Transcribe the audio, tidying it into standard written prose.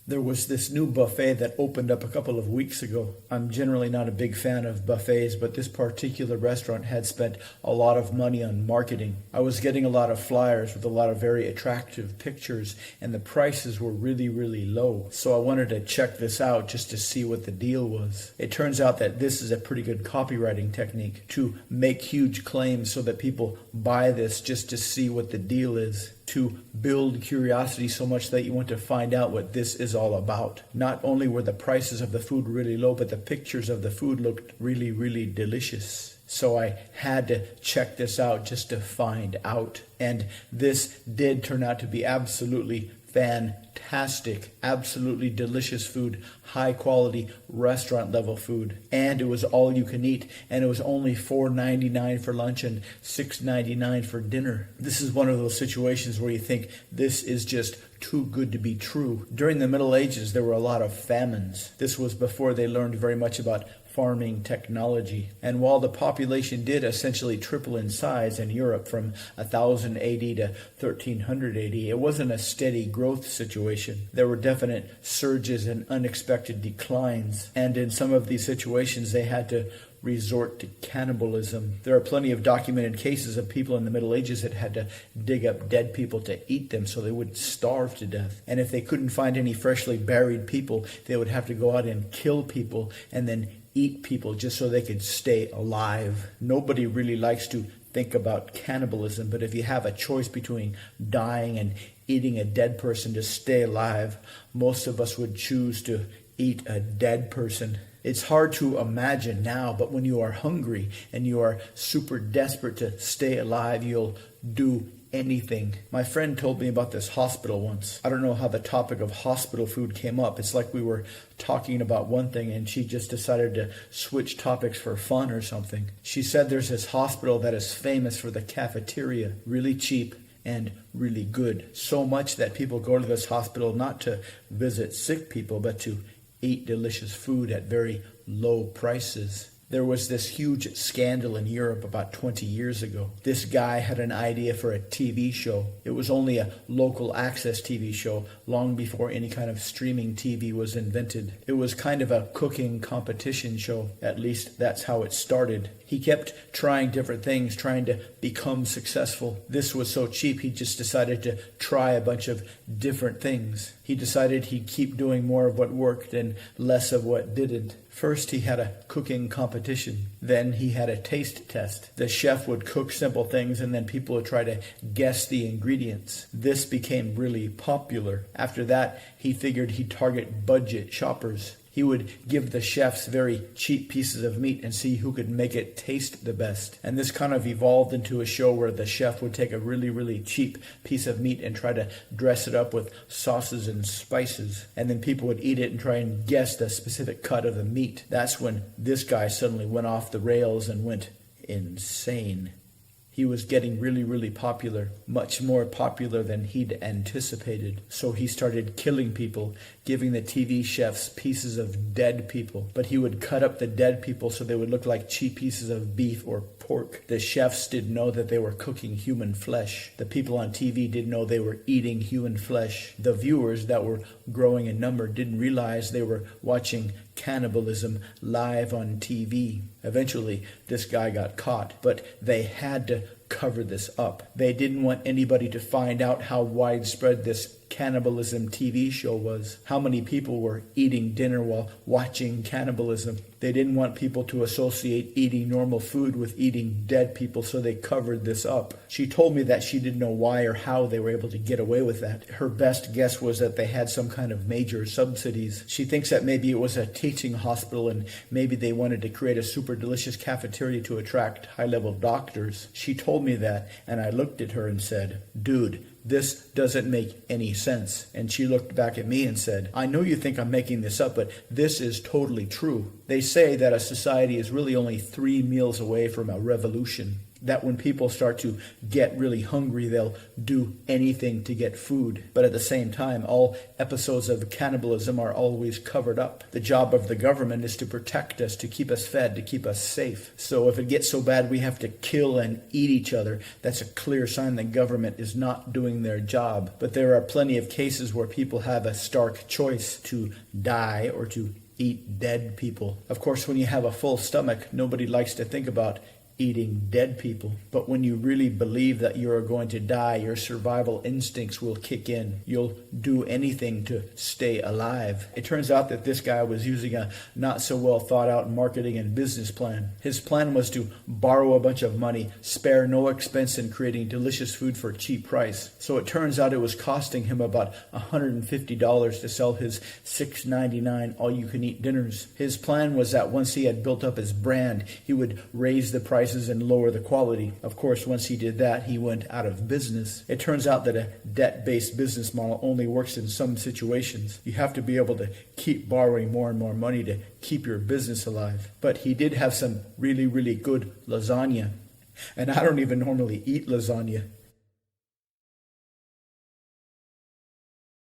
There was this new buffet that opened up a couple of weeks ago. I'm generally not a big fan of buffets, but this particular restaurant had spent a lot of money on marketing. I was getting a lot of flyers with a lot of very attractive pictures, and the prices were really, really low. So I wanted to check this out just to see what the deal was. It turns out that this is a pretty good copywriting technique, to make huge claims so that people buy this just to see what the deal is, to build curiosity so much that you want to find out what this is all about. Not only were the prices of the food really low, but the pictures of the food looked really, really delicious. So I had to check this out just to find out. And this did turn out to be absolutely fantastic, absolutely delicious food, high quality restaurant level food. And it was all you can eat, and it was only $4.99 for lunch and $6.99 for dinner. This is one of those situations where you think this is just too good to be true. During the Middle Ages, there were a lot of famines. This was before they learned very much about farming technology. And while the population did essentially triple in size in Europe from 1000 AD to 1300 AD, it wasn't a steady growth situation. There were definite surges and unexpected declines. And in some of these situations, they had to resort to cannibalism. There are plenty of documented cases of people in the Middle Ages that had to dig up dead people to eat them so they wouldn't starve to death. And if they couldn't find any freshly buried people, they would have to go out and kill people and then eat people just so they could stay alive. Nobody really likes to think about cannibalism, but if you have a choice between dying and eating a dead person to stay alive, most of us would choose to eat a dead person. It's hard to imagine now, but when you are hungry and you are super desperate to stay alive, you'll do anything. My friend told me about this hospital once. I don't know how the topic of hospital food came up. It's like we were talking about one thing and she just decided to switch topics for fun or something. She said there's this hospital that is famous for the cafeteria, really cheap and really good. So much that people go to this hospital not to visit sick people, but to eat delicious food at very low prices. There was this huge scandal in Europe about 20 years ago. This guy had an idea for a TV show. It was only a local access TV show long before any kind of streaming TV was invented. It was kind of a cooking competition show. At least that's how it started. He kept trying different things, trying to become successful. This was so cheap, he just decided to try a bunch of different things. He decided he'd keep doing more of what worked and less of what didn't. First, he had a cooking competition. Then he had a taste test. The chef would cook simple things and then people would try to guess the ingredients. This became really popular. After that, he figured he'd target budget shoppers. He would give the chefs very cheap pieces of meat and see who could make it taste the best. And this kind of evolved into a show where the chef would take a really, really cheap piece of meat and try to dress it up with sauces and spices. And then people would eat it and try and guess the specific cut of the meat. That's when this guy suddenly went off the rails and went insane. He was getting really, really popular, much more popular than he'd anticipated. So he started killing people, giving the TV chefs pieces of dead people. But he would cut up the dead people so they would look like cheap pieces of beef or pork. The chefs didn't know that they were cooking human flesh. The people on TV didn't know they were eating human flesh. The viewers that were growing in number didn't realize they were watching cannibalism live on TV. Eventually, this guy got caught, but they had to cover this up. They didn't want anybody to find out how widespread this cannibalism TV show was, how many people were eating dinner while watching cannibalism. They didn't want people to associate eating normal food with eating dead people, so they covered this up. She told me that she didn't know why or how they were able to get away with that. Her best guess was that they had some kind of major subsidies. She thinks that maybe it was a teaching hospital and maybe they wanted to create a super delicious cafeteria to attract high-level doctors. She told me that, and I looked at her and said, "Dude, this doesn't make any sense." And she looked back at me and said, "I know you think I'm making this up, but this is totally true. They say that a society is really only 3 meals away from a revolution. that when people start to get really hungry, they'll do anything to get food. But at the same time, all episodes of cannibalism are always covered up. The job of the government is to protect us, to keep us fed, to keep us safe. So if it gets so bad we have to kill and eat each other, that's a clear sign the government is not doing their job. But there are plenty of cases where people have a stark choice to die or to eat dead people. Of course, when you have a full stomach, nobody likes to think about eating dead people. But when you really believe that you are going to die, your survival instincts will kick in. You'll do anything to stay alive. It turns out that this guy was using a not so well thought out marketing and business plan. His plan was to borrow a bunch of money, spare no expense in creating delicious food for a cheap price. So it turns out it was costing him about $150 to sell his $6.99 all-you-can-eat dinners. His plan was that once he had built up his brand, he would raise the price and lower the quality. Of course, once he did that, he went out of business. It turns out that a debt-based business model only works in some situations. You have to be able to keep borrowing more and more money to keep your business alive. But he did have some really, really good lasagna. And I don't even normally eat lasagna.